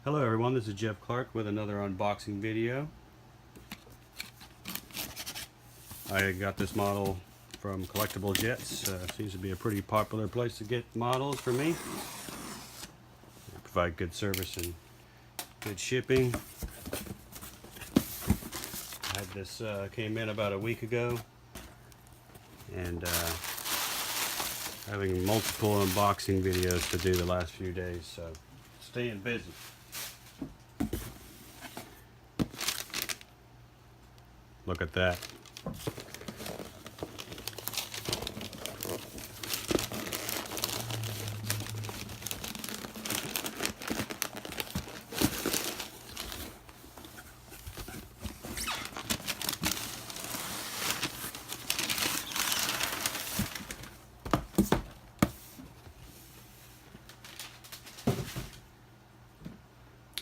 Hello everyone, this is Jeff Clark with another unboxing video. I got this model from Collectible Jets. Seems to be a pretty popular place to get models for me. They provide good service and good shipping. I had this came in about a week ago, and having multiple unboxing videos to do the last few days, so staying busy. Look at that.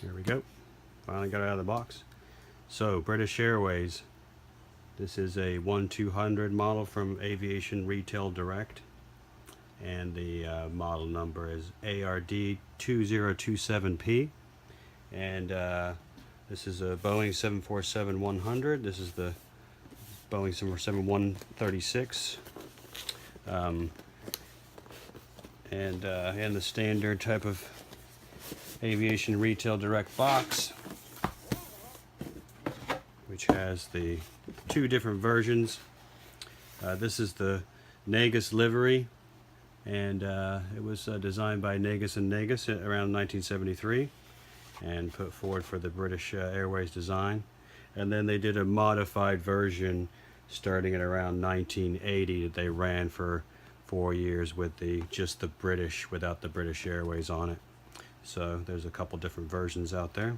Here we go. Finally got it out of the box. So, British Airways. This is a 1200 model from Aviation Retail Direct, and the model number is ARD200, and this is a Boeing 747-100. This is the Boeing 747-136, and the standard type of Aviation Retail Direct box, which has the two different versions. This is the Negus Livery, and it was designed by Negus and Negus around 1973 and put forward for the British Airways design. And then they did a modified version starting at around 1980 that they ran for 4 years with just the British, without the British Airways on it. So there's a couple different versions out there.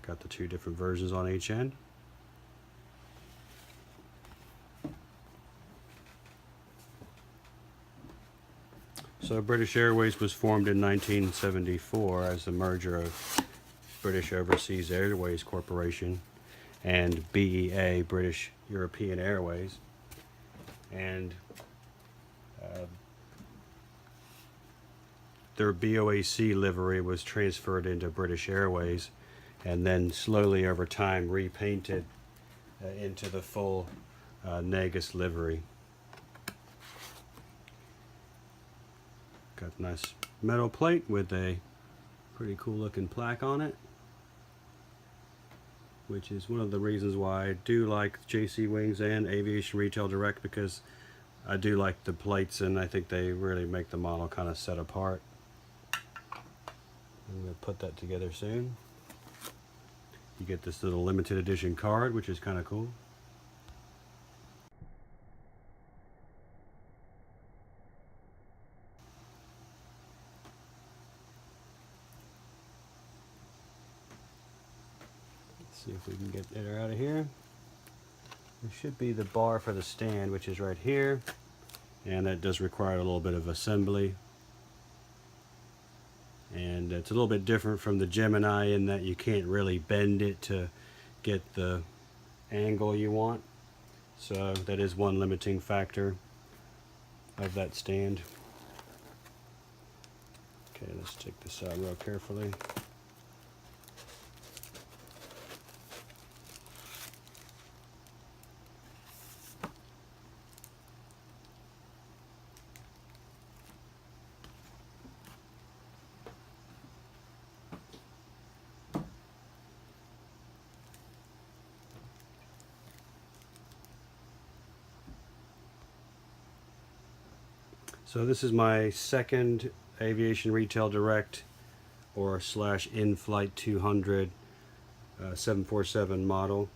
Got the two different versions on each end. So British Airways was formed in 1974 as a merger of British Overseas Airways Corporation and BEA, British European Airways. And their BOAC livery was transferred into British Airways, and then slowly over time repainted into the full Negus livery. Got a nice metal plate with a pretty cool looking plaque on it, which is one of the reasons why I do like JC Wings and Aviation Retail Direct, because I do like the plates and I think they really make the model kind of set apart. I'm going to put that together soon. You get this little limited edition card, which is kind of cool. Let's see if we can get it out of here. There should be the bar for the stand, which is right here, and that does require a little bit of assembly. And it's a little bit different from the Gemini in that you can't really bend it to get the angle you want. So that is one limiting factor of that stand. Okay, let's take this out real carefully. So this is my second Aviation Retail Direct or / in-flight 200 747 model,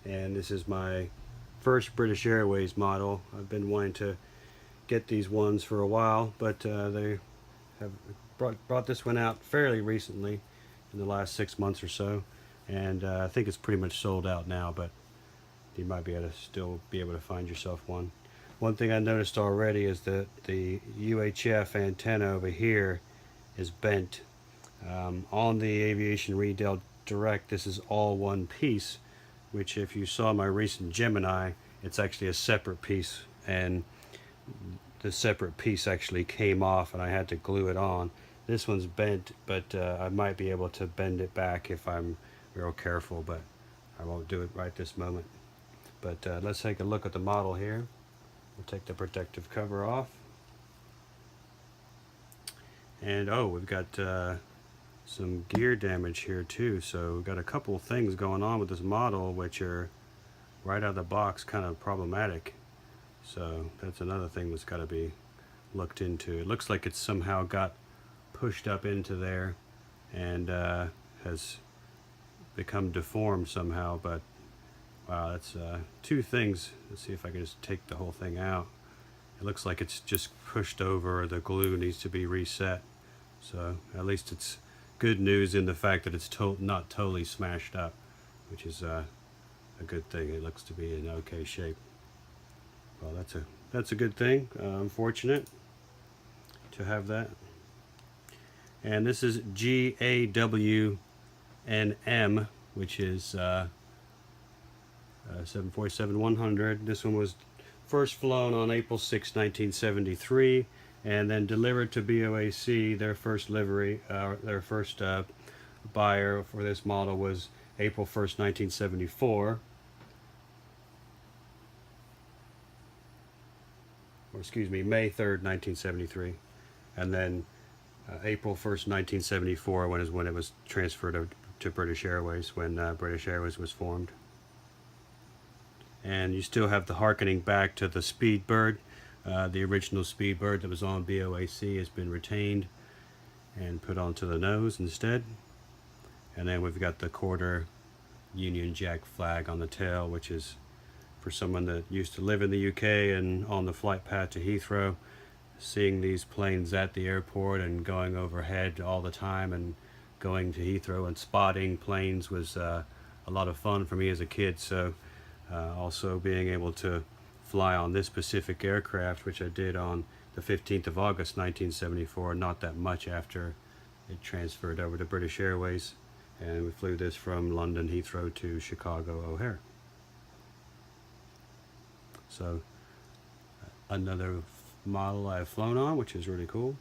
and this is my first British Airways model. I've been wanting to get these ones for a while, but they have brought this one out fairly recently, in the last 6 months or so, and I think it's pretty much sold out now, but you might be able to still be able to find yourself one. One thing I noticed already is that the UHF antenna over here is bent. On the Aviation Retail Direct, this is all one piece, which if you saw my recent Gemini, it's actually a separate piece, and the separate piece actually came off and I had to glue it on. This one's bent, but I might be able to bend it back if I'm real careful, but I won't do it right this moment. But let's take a look at the model here. We'll take the protective cover off. And oh, we've got some gear damage here too. So we've got a couple things going on with this model which are right out of the box kind of problematic. So that's another thing that's got to be looked into. It looks like it's somehow got pushed up into there and has become deformed somehow, but wow, that's two things. Let's see if I can just take the whole thing out. It looks like it's just pushed over, or the glue needs to be reset. So at least it's good news in the fact that it's not totally smashed up, which is a good thing. It looks to be in okay shape. Well, that's a good thing. I'm fortunate to have that. And this is G-AWNM, which is 747-100. This one was first flown on April 6, 1973, and then delivered to BOAC. Their first livery, their first buyer for this model was April 1st, 1974. Or excuse me, May 3rd, 1973. And then April 1st, 1974 when it was transferred to British Airways, when British Airways was formed. And you still have the harkening back to the Speedbird. The original Speedbird that was on BOAC has been retained and put onto the nose instead. And then we've got the quarter Union Jack flag on the tail, which is for someone that used to live in the UK and on the flight path to Heathrow. Seeing these planes at the airport and going overhead all the time and going to Heathrow and spotting planes was a lot of fun for me as a kid. So also being able to fly on this specific aircraft, which I did on the 15th of August 1974, not that much after it transferred over to British Airways, and we flew this from London Heathrow to Chicago O'Hare. So another model I've flown on, which is really cool.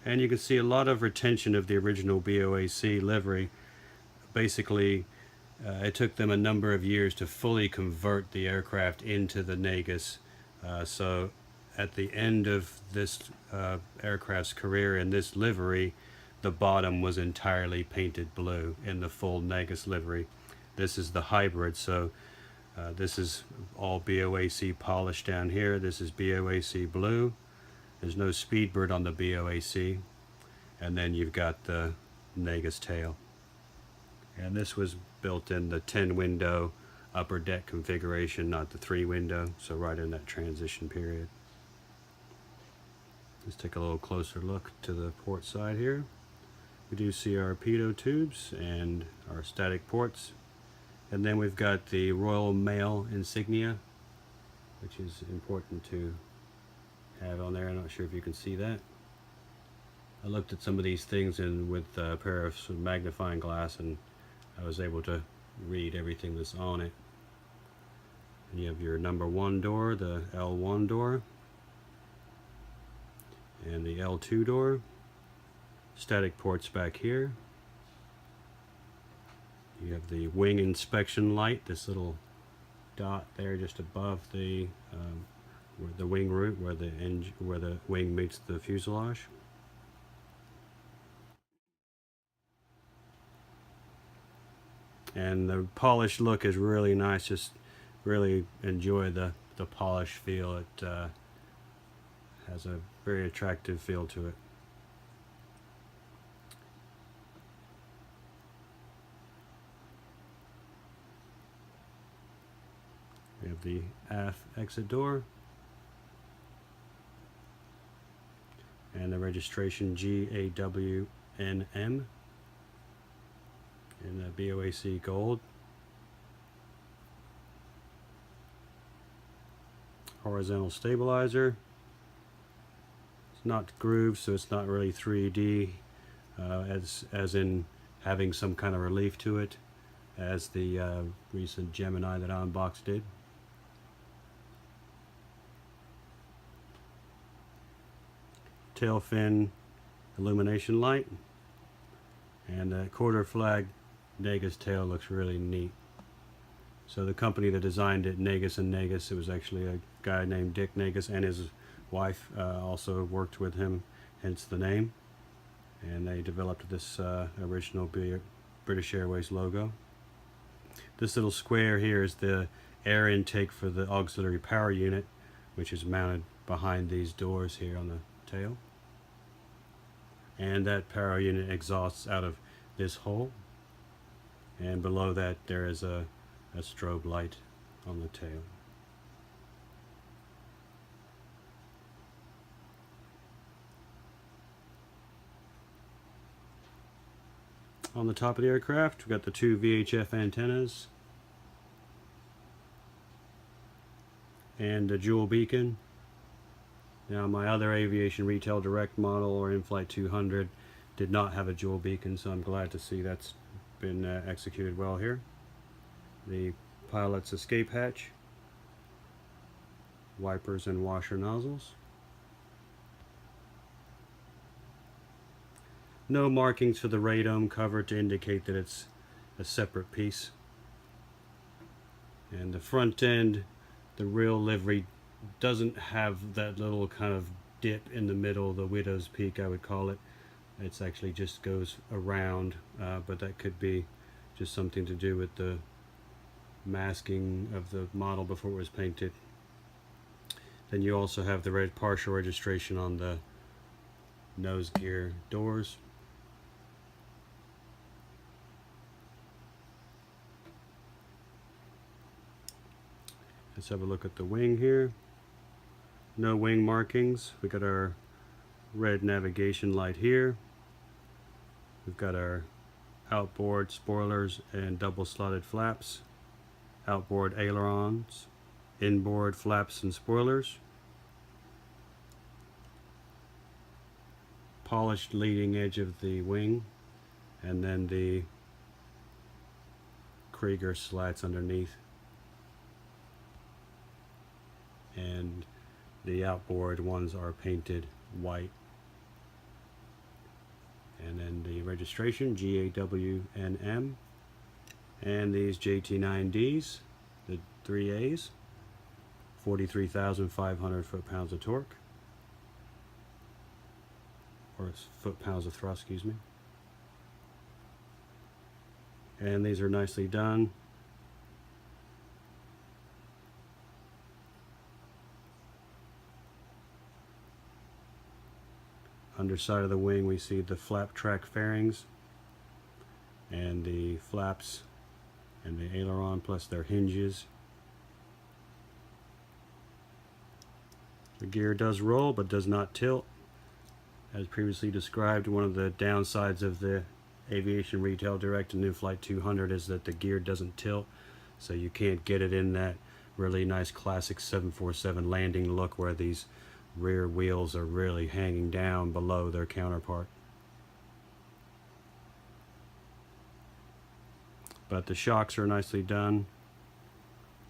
And you can see a lot of retention of the original BOAC livery. Basically, it took them a number of years to fully convert the aircraft into the Negus. So at the end of this aircraft's career in this livery, the bottom was entirely painted blue in the full Negus livery. This is the hybrid, so this is all BOAC polished down here. This is BOAC blue. There's no Speedbird on the BOAC. And then you've got the Negus tail. And this was built in the 10-window upper deck configuration, not the 3-window, so right in that transition period. Let's take a little closer look to the port side here. We do see our pitot tubes and our static ports. And then we've got the Royal Mail insignia, which is important to have on there. I'm not sure if you can see that. I looked at some of these things with a pair of magnifying glass, and I was able to read everything that's on it. And you have your number 1 door, the L1 door, and the L2 door. Static ports back here. You have the wing inspection light, this little dot there just above the wing root, where the wing meets the fuselage. And the polished look is really nice. Just really enjoy the polish feel. It has a very attractive feel to it. We have the aft exit door and the registration G-AWNM in the BOAC gold. Horizontal stabilizer. It's not grooved, so it's not really 3D, as in having some kind of relief to it, as the recent Gemini that I unboxed did. tail fin illumination light, and that quarter flag Negus tail looks really neat. So the company that designed it, Negus and Negus, it was actually a guy named Dick Negus, and his wife also worked with him, hence the name. And they developed this original British Airways logo. This little square here is the air intake for the auxiliary power unit, which is mounted behind these doors here on the tail. And that power unit exhausts out of this hole. And below that there is a strobe light on the tail. On the top of the aircraft, we've got the two VHF antennas and a dual beacon. Now, my other Aviation Retail Direct model, or In-Flight 200, did not have a dual beacon, so I'm glad to see that's been executed well here. The pilot's escape hatch, wipers and washer nozzles. No markings for the radome cover to indicate that it's a separate piece. And the front end, the real livery, doesn't have that little kind of dip in the middle, the widow's peak I would call it. It's actually just goes around, but that could be just something to do with the masking of the model before it was painted. Then you also have the partial registration on the nose gear doors. Let's have a look at the wing here. No wing markings. We got our red navigation light here. We've got our outboard spoilers and double slotted flaps, outboard ailerons, inboard flaps and spoilers, polished leading edge of the wing, and then the Krieger slats underneath. And the outboard ones are painted white. And then the registration, G-AWNM, and these JT9Ds, the 3As, 43,500 foot-pounds of torque, or foot-pounds of thrust, excuse me. And these are nicely done. Underside of the wing, we see the flap track fairings and the flaps and the aileron plus their hinges. The gear does roll but does not tilt. As previously described, one of the downsides of the Aviation Retail Direct and In-Flight 200 is that the gear doesn't tilt, so you can't get it in that really nice classic 747 landing look where these rear wheels are really hanging down below their counterpart. But the shocks are nicely done.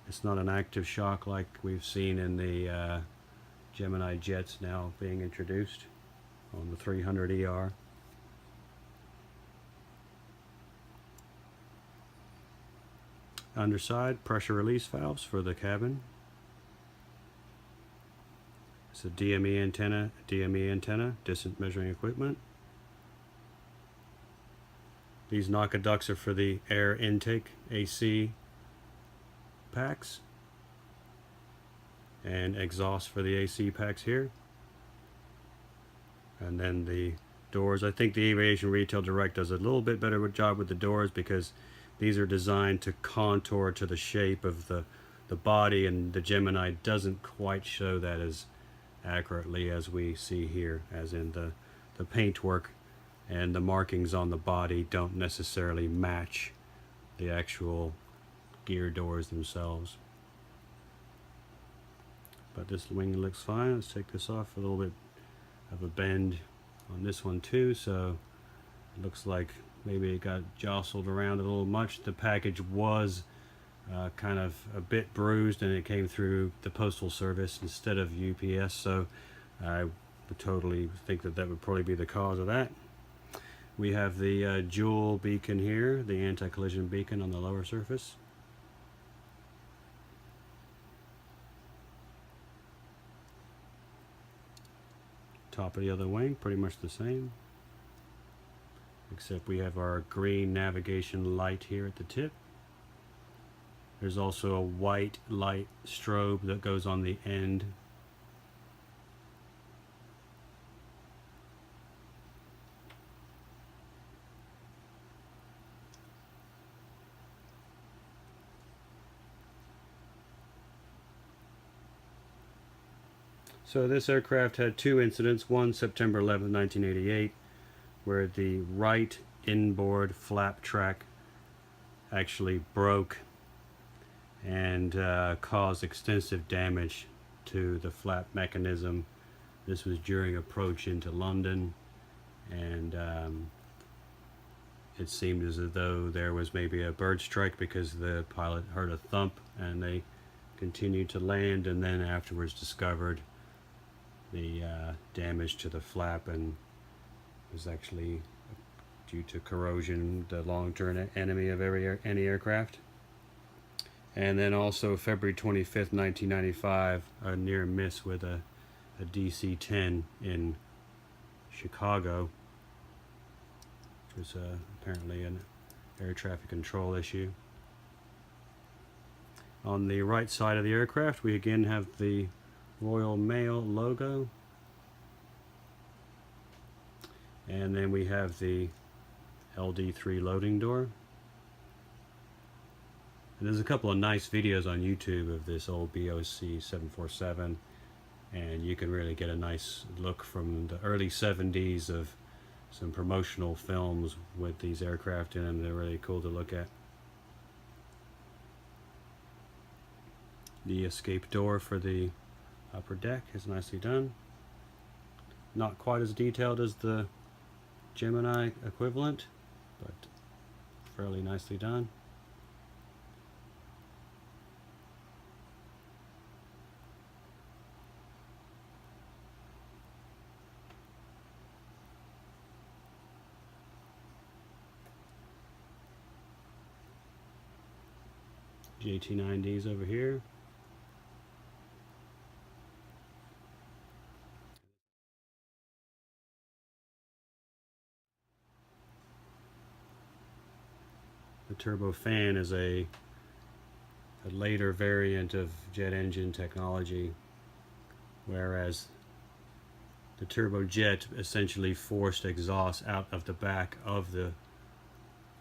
It's not an active shock like we've seen in the Gemini jets now being introduced on the 300ER. Underside, pressure release valves for the cabin. It's a DME antenna, distance measuring equipment. These Naka ducts are for the air intake AC packs, and exhaust for the AC packs here. And then the doors. I think the Aviation Retail Direct does a little bit better job with the doors because these are designed to contour to the shape of the body, and the Gemini doesn't quite show that as accurately as we see here, as in the paintwork and the markings on the body don't necessarily match the actual gear doors themselves. But this wing looks fine. Let's take this off. A little bit of a bend on this one too, so it looks like maybe it got jostled around a little much. The package was kind of a bit bruised, and it came through the Postal Service instead of UPS, so I would totally think that that would probably be the cause of that. We have the dual beacon here, the anti-collision beacon on the lower surface. Top of the other wing, pretty much the same, except we have our green navigation light here at the tip. There's also a white light strobe that goes on the end. So this aircraft had two incidents, one September 11, 1988, where the right inboard flap track actually broke and caused extensive damage to the flap mechanism. This was during approach into London, and it seemed as though there was maybe a bird strike because the pilot heard a thump and they continued to land, and then afterwards discovered the damage to the flap, and it was actually due to corrosion, the long-term enemy of any aircraft. And then also February 25th, 1995, a near miss with a DC-10 in Chicago, which was apparently an air traffic control issue. On the right side of the aircraft, we again have the Royal Mail logo, and then we have the LD3 loading door. And there's a couple of nice videos on YouTube of this old BOAC 747, and you can really get a nice look from the early 70s of some promotional films with these aircraft in them. They're really cool to look at. The escape door for the upper deck is nicely done. Not quite as detailed as the Gemini equivalent, but fairly nicely done. JT9Ds over here. The turbofan is a later variant of jet engine technology, whereas the turbojet essentially forced exhaust out of the back of the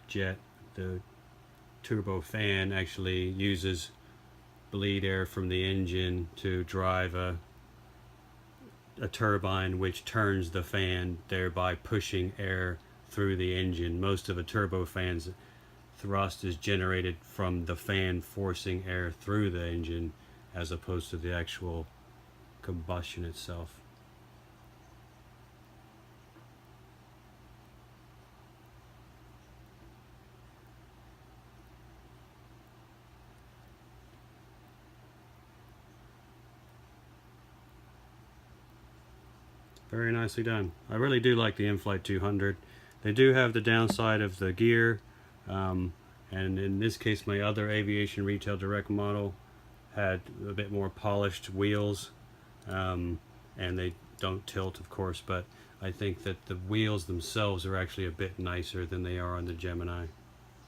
jet. The turbofan actually uses bleed air from the engine to drive a turbine which turns the fan, thereby pushing air through the engine. Most of a turbofan's thrust is generated from the fan forcing air through the engine as opposed to the actual combustion itself. Very nicely done. I really do like the in-flight 200. They do have the downside of the gear, and in this case my other Aviation Retail Direct model had a bit more polished wheels, and they don't tilt of course, but I think that the wheels themselves are actually a bit nicer than they are on the Gemini,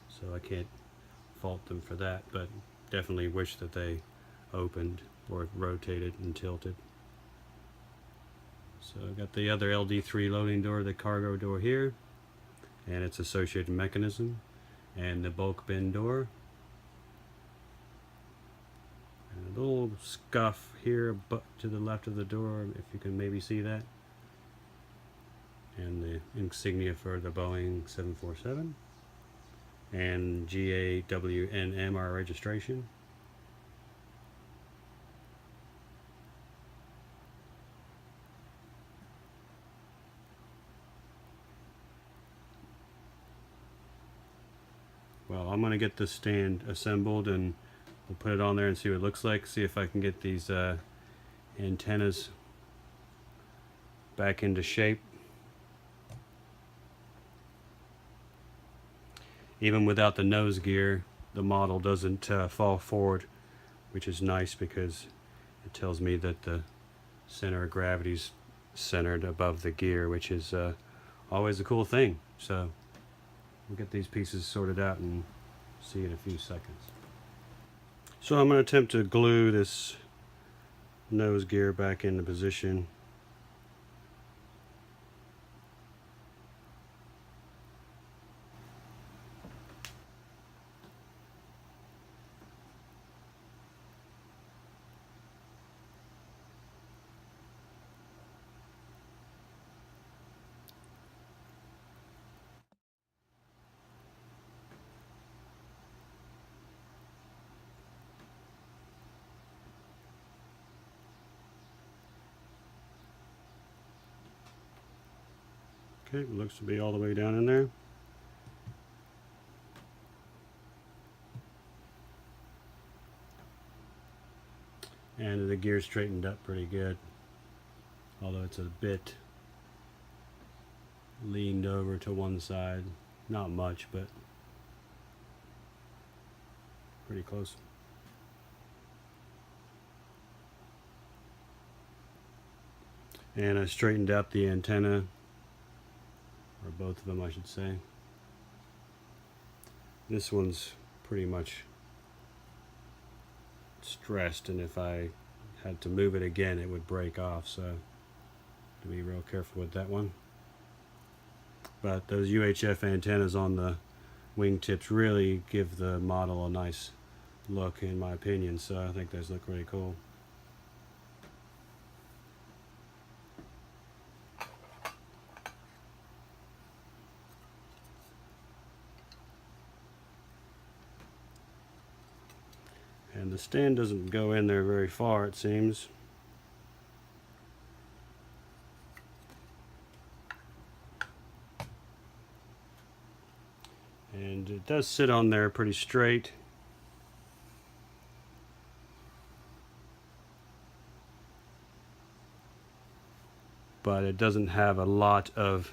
so I can't fault them for that, but definitely wish that they opened or rotated and tilted. So I've got the other LD3 loading door, the cargo door here, and its associated mechanism, and the bulk bin door. And a little scuff here to the left of the door, if you can maybe see that. And the insignia for the Boeing 747. And G-AWNM, our registration. Well, I'm going to get this stand assembled and we'll put it on there and see what it looks like. See if I can get these antennas back into shape. Even without the nose gear, the model doesn't fall forward, which is nice because it tells me that the center of gravity's centered above the gear, which is always a cool thing. So we'll get these pieces sorted out and see in a few seconds. So I'm going to attempt to glue this nose gear back into position. Okay, looks to be all the way down in there. And the gear straightened up pretty good, although it's a bit leaned over to one side. Not much, but pretty close. And I straightened out the antenna, or both of them I should say. This one's pretty much stressed, and if I had to move it again it would break off, so to be real careful with that one. But those UHF antennas on the wingtips really give the model a nice look in my opinion, so I think those look really cool. And the stand doesn't go in there very far, it seems. And it does sit on there pretty straight. But it doesn't have a lot of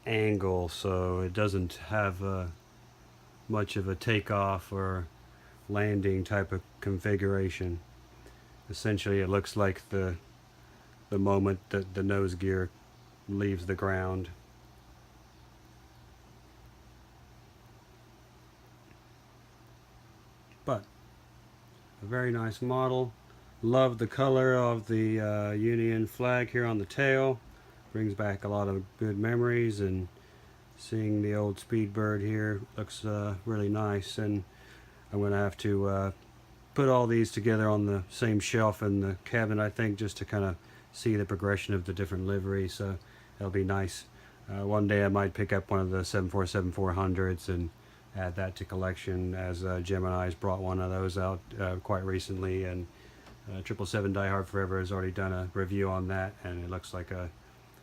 angle, so it doesn't have much of a takeoff or landing type of configuration. Essentially it looks like the moment that the nose gear leaves the ground. But a very nice model. Love the color of the Union flag here on the tail. Brings back a lot of good memories, and seeing the old Speedbird here looks really nice. And I'm going to have to put all these together on the same shelf in the cabinet, I think, just to kind of see the progression of the different liveries. So that'll be nice. One day I might pick up one of the 747-400s and add that to collection, as Gemini's brought one of those out quite recently, and 777 Die Hard Forever has already done a review on that, and it looks like a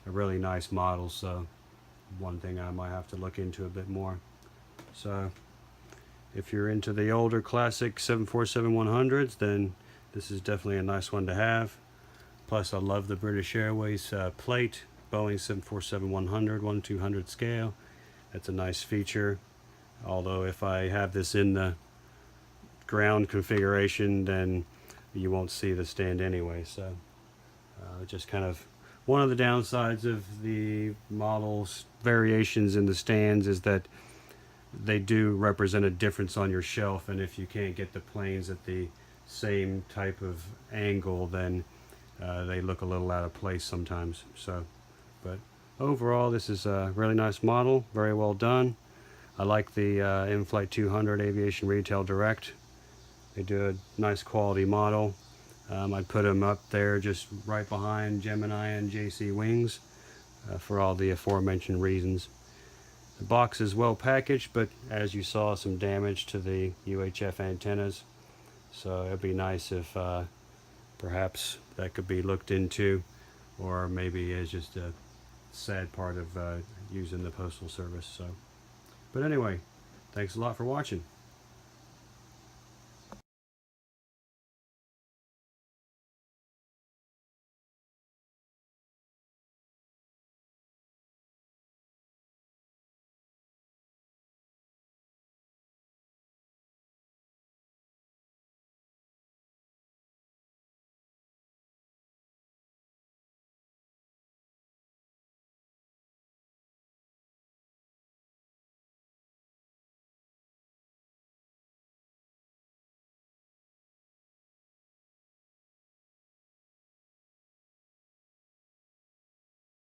really nice model. So one thing I might have to look into a bit more. So if you're into the older classic 747-100s, then this is definitely a nice one to have. Plus I love the British Airways plate, Boeing 747-100, 1/200 scale. That's a nice feature. Although if I have this in the ground configuration, then you won't see the stand anyway. So just kind of one of the downsides of the model's variations in the stands is that they do represent a difference on your shelf, and if you can't get the planes at the same type of angle, then they look a little out of place sometimes. So, but overall this is a really nice model, very well done. I like the In-Flight 200 Aviation Retail Direct. They do a nice quality model. I'd put them up there just right behind Gemini and JC Wings for all the aforementioned reasons. The box is well packaged, but as you saw, some damage to the UHF antennas. So it'd be nice if perhaps that could be looked into, or maybe as just a sad part of using the postal service. So, but anyway, thanks a lot for watching.